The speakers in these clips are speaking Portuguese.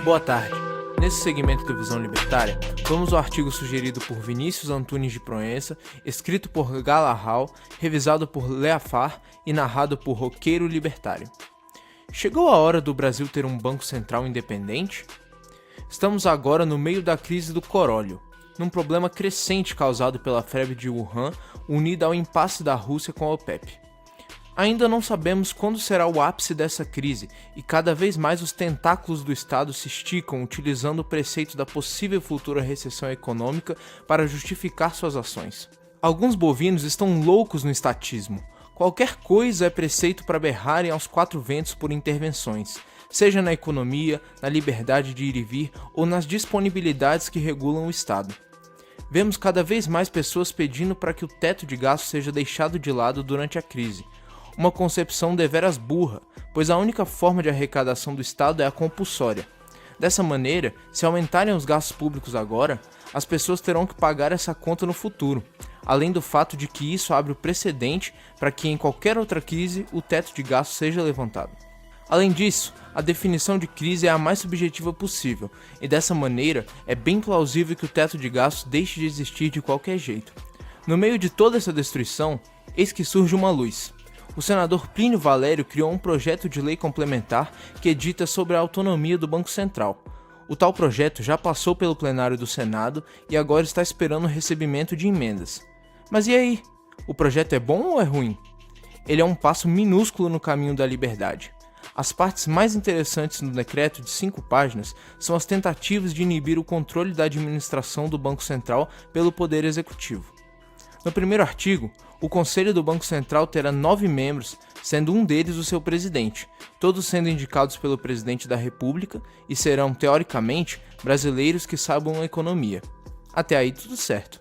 Boa tarde. Nesse segmento do Visão Libertária, vamos ao artigo sugerido por Vinícius Antunes de Proença, escrito por Galahal, revisado por Leafar e narrado por Roqueiro Libertário. Chegou a hora do Brasil ter um banco central independente? Estamos agora no meio da crise do corólio, num problema crescente causado pela febre de Wuhan, unida ao impasse da Rússia com a OPEP. Ainda não sabemos quando será o ápice dessa crise e cada vez mais os tentáculos do Estado se esticam utilizando o preceito da possível futura recessão econômica para justificar suas ações. Alguns bovinos estão loucos no estatismo. Qualquer coisa é preceito para berrarem aos quatro ventos por intervenções, seja na economia, na liberdade de ir e vir ou nas disponibilidades que regulam o Estado. Vemos cada vez mais pessoas pedindo para que o teto de gasto seja deixado de lado durante a crise. Uma concepção deveras burra, pois a única forma de arrecadação do Estado é a compulsória. Dessa maneira, se aumentarem os gastos públicos agora, as pessoas terão que pagar essa conta no futuro, além do fato de que isso abre o precedente para que em qualquer outra crise o teto de gasto seja levantado. Além disso, a definição de crise é a mais subjetiva possível, e dessa maneira é bem plausível que o teto de gasto deixe de existir de qualquer jeito. No meio de toda essa destruição, eis que surge uma luz. O senador Plínio Valério criou um projeto de lei complementar que edita sobre a autonomia do Banco Central. O tal projeto já passou pelo plenário do Senado e agora está esperando o recebimento de emendas. Mas e aí? O projeto é bom ou é ruim? Ele é um passo minúsculo no caminho da liberdade. As partes mais interessantes no decreto de 5 páginas são as tentativas de inibir o controle da administração do Banco Central pelo Poder Executivo. No primeiro artigo, o Conselho do Banco Central terá 9 membros, sendo um deles o seu presidente, todos sendo indicados pelo presidente da República e serão, teoricamente, brasileiros que saibam economia. Até aí tudo certo.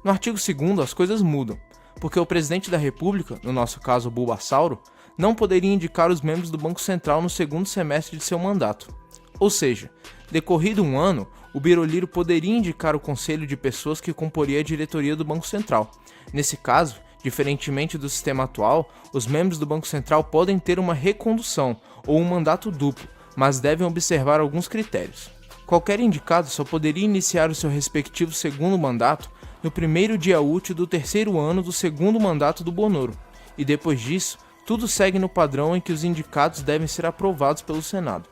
No artigo 2º as coisas mudam, porque o presidente da República, no nosso caso Bulbasauro, não poderia indicar os membros do Banco Central no segundo semestre de seu mandato. Ou seja, decorrido um ano, o biroliro poderia indicar o conselho de pessoas que comporia a diretoria do Banco Central. Nesse caso, diferentemente do sistema atual, os membros do Banco Central podem ter uma recondução ou um mandato duplo, mas devem observar alguns critérios. Qualquer indicado só poderia iniciar o seu respectivo segundo mandato no primeiro dia útil do terceiro ano do segundo mandato do Bonoro, e depois disso, tudo segue no padrão em que os indicados devem ser aprovados pelo Senado.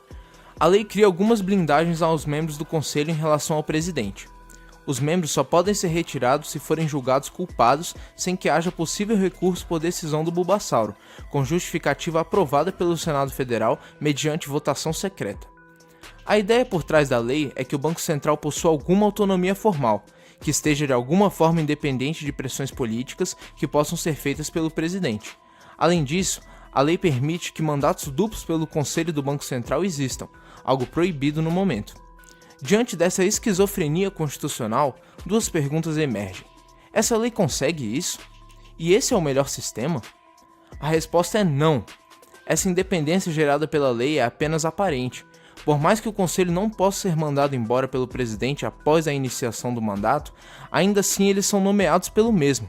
A lei cria algumas blindagens aos membros do Conselho em relação ao presidente. Os membros só podem ser retirados se forem julgados culpados sem que haja possível recurso por decisão do Bulbasauro, com justificativa aprovada pelo Senado Federal mediante votação secreta. A ideia por trás da lei é que o Banco Central possua alguma autonomia formal, que esteja de alguma forma independente de pressões políticas que possam ser feitas pelo presidente. Além disso, a lei permite que mandatos duplos pelo Conselho do Banco Central existam, algo proibido no momento. Diante dessa esquizofrenia constitucional, duas perguntas emergem. Essa lei consegue isso? E esse é o melhor sistema? A resposta é não. Essa independência gerada pela lei é apenas aparente. Por mais que o Conselho não possa ser mandado embora pelo presidente após a iniciação do mandato, ainda assim eles são nomeados pelo mesmo.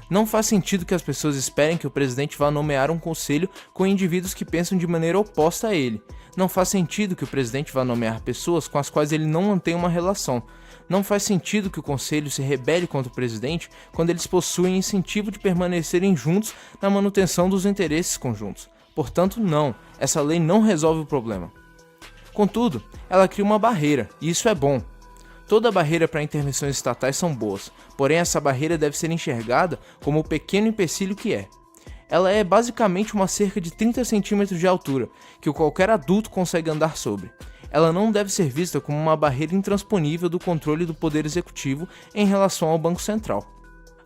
Não faz sentido que as pessoas esperem que o presidente vá nomear um conselho com indivíduos que pensam de maneira oposta a ele. Não faz sentido que o presidente vá nomear pessoas com as quais ele não mantém uma relação. Não faz sentido que o conselho se rebele contra o presidente quando eles possuem incentivo de permanecerem juntos na manutenção dos interesses conjuntos. Portanto, não, essa lei não resolve o problema. Contudo, ela cria uma barreira, e isso é bom. Toda barreira para intervenções estatais são boas, porém essa barreira deve ser enxergada como o pequeno empecilho que é. Ela é basicamente uma cerca de 30 centímetros de altura, que qualquer adulto consegue andar sobre. Ela não deve ser vista como uma barreira intransponível do controle do Poder Executivo em relação ao Banco Central.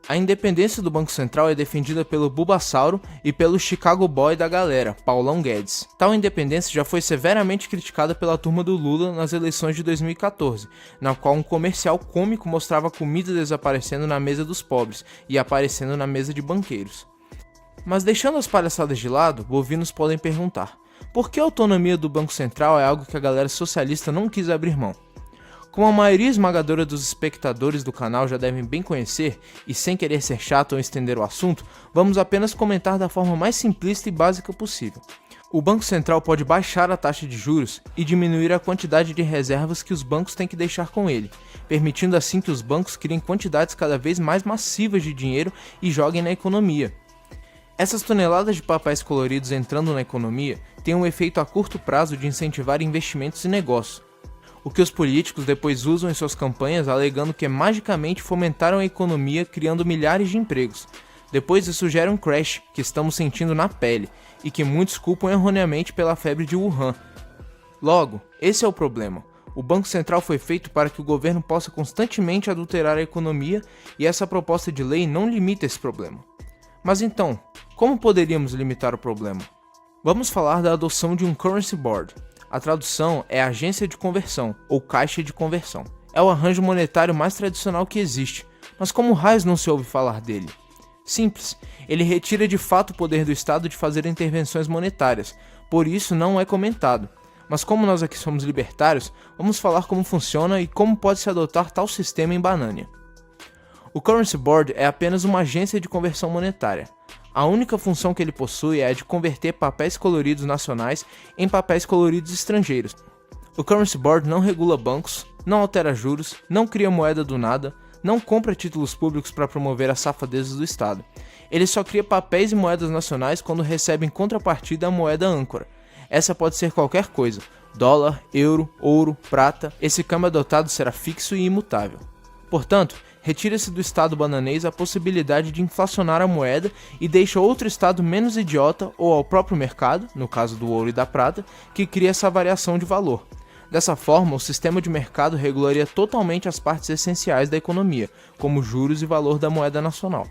A independência do Banco Central é defendida pelo Bulbasauro e pelo Chicago Boy da galera, Paulão Guedes. Tal independência já foi severamente criticada pela turma do Lula nas eleições de 2014, na qual um comercial cômico mostrava comida desaparecendo na mesa dos pobres e aparecendo na mesa de banqueiros. Mas deixando as palhaçadas de lado, bovinos podem perguntar: por que a autonomia do Banco Central é algo que a galera socialista não quis abrir mão? Como a maioria esmagadora dos espectadores do canal já devem bem conhecer, e sem querer ser chato ou estender o assunto, vamos apenas comentar da forma mais simplista e básica possível. O Banco Central pode baixar a taxa de juros e diminuir a quantidade de reservas que os bancos têm que deixar com ele, permitindo assim que os bancos criem quantidades cada vez mais massivas de dinheiro e joguem na economia. Essas toneladas de papéis coloridos entrando na economia têm um efeito a curto prazo de incentivar investimentos e negócios, o que os políticos depois usam em suas campanhas alegando que magicamente fomentaram a economia criando milhares de empregos. Depois isso gera um crash que estamos sentindo na pele e que muitos culpam erroneamente pela febre de Wuhan. Logo, esse é o problema. O Banco Central foi feito para que o governo possa constantemente adulterar a economia e essa proposta de lei não limita esse problema. Mas então, como poderíamos limitar o problema? Vamos falar da adoção de um Currency Board. A tradução é agência de conversão, ou caixa de conversão. É o arranjo monetário mais tradicional que existe, mas como raios não se ouve falar dele? Simples, ele retira de fato o poder do Estado de fazer intervenções monetárias, por isso não é comentado. Mas como nós aqui somos libertários, vamos falar como funciona e como pode se adotar tal sistema em Banânia. O Currency Board é apenas uma agência de conversão monetária. A única função que ele possui é a de converter papéis coloridos nacionais em papéis coloridos estrangeiros. O Currency Board não regula bancos, não altera juros, não cria moeda do nada, não compra títulos públicos para promover as safadezas do Estado. Ele só cria papéis e moedas nacionais quando recebe em contrapartida a moeda âncora. Essa pode ser qualquer coisa: dólar, euro, ouro, prata. Esse câmbio adotado será fixo e imutável. Portanto, retira-se do Estado bananês a possibilidade de inflacionar a moeda e deixa outro Estado menos idiota ou ao próprio mercado, no caso do ouro e da prata, que cria essa variação de valor. Dessa forma, o sistema de mercado regularia totalmente as partes essenciais da economia, como juros e valor da moeda nacional.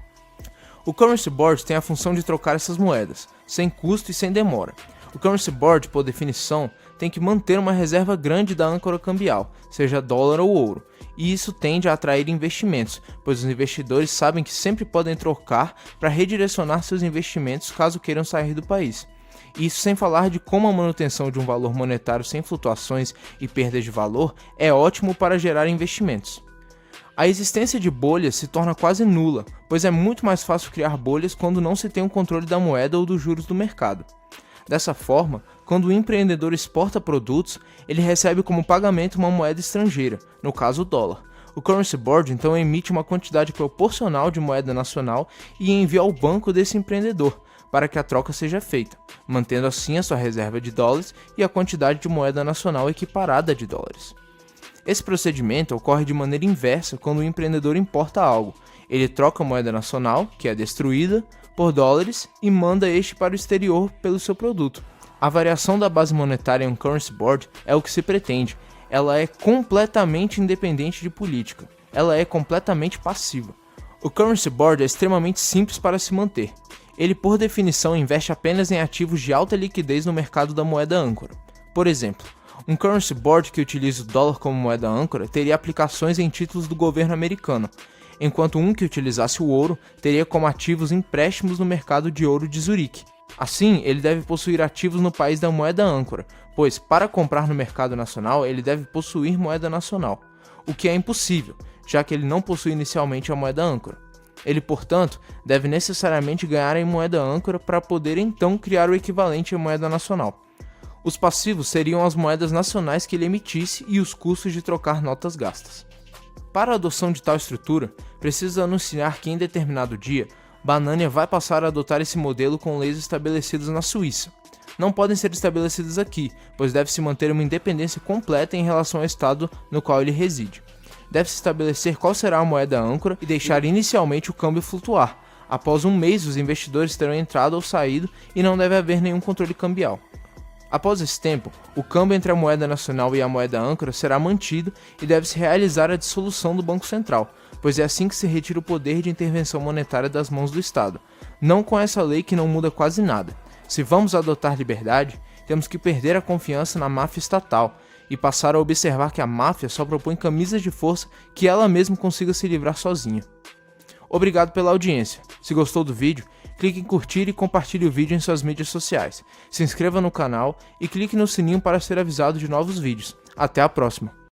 O Currency Board tem a função de trocar essas moedas, sem custo e sem demora. O Currency Board, por definição, tem que manter uma reserva grande da âncora cambial, seja dólar ou ouro, e isso tende a atrair investimentos, pois os investidores sabem que sempre podem trocar para redirecionar seus investimentos caso queiram sair do país. Isso sem falar de como a manutenção de um valor monetário sem flutuações e perdas de valor é ótimo para gerar investimentos. A existência de bolhas se torna quase nula, pois é muito mais fácil criar bolhas quando não se tem o controle da moeda ou dos juros do mercado. Dessa forma, quando o empreendedor exporta produtos, ele recebe como pagamento uma moeda estrangeira, no caso o dólar. O Currency Board então emite uma quantidade proporcional de moeda nacional e envia ao banco desse empreendedor, para que a troca seja feita, mantendo assim a sua reserva de dólares e a quantidade de moeda nacional equiparada de dólares. Esse procedimento ocorre de maneira inversa quando o empreendedor importa algo. Ele troca a moeda nacional, que é destruída, por dólares e manda este para o exterior pelo seu produto. A variação da base monetária em um Currency Board é o que se pretende. Ela é completamente independente de política. Ela é completamente passiva. O Currency Board é extremamente simples para se manter. Ele, por definição, investe apenas em ativos de alta liquidez no mercado da moeda âncora. Por exemplo, um Currency Board que utiliza o dólar como moeda âncora teria aplicações em títulos do governo americano, enquanto um que utilizasse o ouro teria como ativos empréstimos no mercado de ouro de Zurique. Assim, ele deve possuir ativos no país da moeda âncora, pois, para comprar no mercado nacional, ele deve possuir moeda nacional, o que é impossível, já que ele não possui inicialmente a moeda âncora. Ele, portanto, deve necessariamente ganhar em moeda âncora para poder então criar o equivalente em moeda nacional. Os passivos seriam as moedas nacionais que ele emitisse e os custos de trocar notas gastas. Para a adoção de tal estrutura, precisa anunciar que em determinado dia, Banânia vai passar a adotar esse modelo com leis estabelecidas na Suíça. Não podem ser estabelecidas aqui, pois deve-se manter uma independência completa em relação ao estado no qual ele reside. Deve-se estabelecer qual será a moeda âncora e deixar inicialmente o câmbio flutuar. Após um mês, os investidores terão entrado ou saído e não deve haver nenhum controle cambial. Após esse tempo, o câmbio entre a moeda nacional e a moeda âncora será mantido e deve-se realizar a dissolução do Banco Central, pois é assim que se retira o poder de intervenção monetária das mãos do Estado. Não com essa lei que não muda quase nada. Se vamos adotar liberdade, temos que perder a confiança na máfia estatal e passar a observar que a máfia só propõe camisas de força que ela mesma consiga se livrar sozinha. Obrigado pela audiência. Se gostou do vídeo, clique em curtir e compartilhe o vídeo em suas mídias sociais. Se inscreva no canal e clique no sininho para ser avisado de novos vídeos. Até a próxima!